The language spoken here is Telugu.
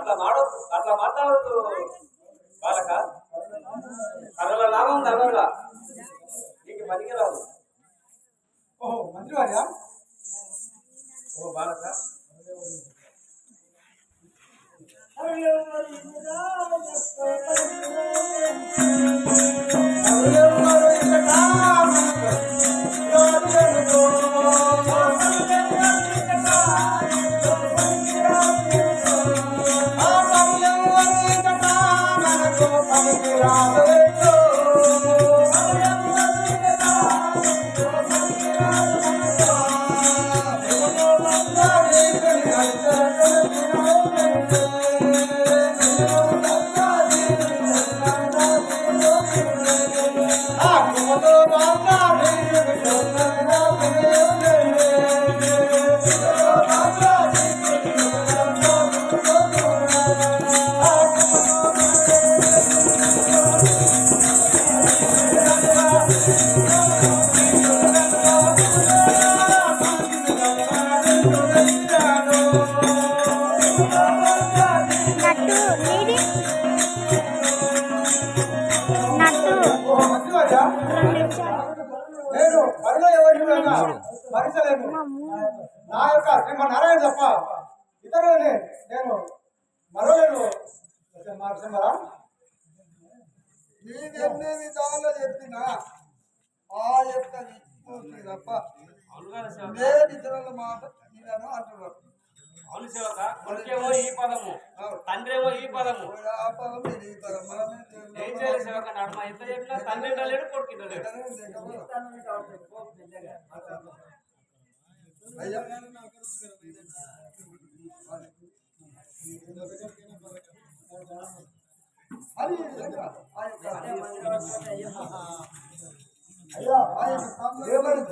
అట్లా మాట్లాడద్దు బాలక. కర్రల లాభం ధర్మంగా నీకు పనికి రాదు. ఓహో మంత్రివార్యా. ఓ బాలక నేను మరిలో ఎవరిని భరించలేను. నా యొక్క శ్రీమన్నారాయణ తప్ప ఇతరులని నేను మరవలేను. శ్రీమరా నీదెన్ని విధాలు చెప్పినా ఆ యొక్క విష్ణుకి తప్ప నేను ఇతరుల మాట నేను అంటున్నాను. అవును సేవక, కొడుకేమో ఈ పదము, తండ్రేమో ఈ పదము. ఆ పదం ఇది ఈ పదం ఏం చేయాలి సేవక? నడుమ ఎంత చెప్పినా తండ్రి లేడు, కొడుకు లేడు. అయ్యా అది అయ్యా ఏమని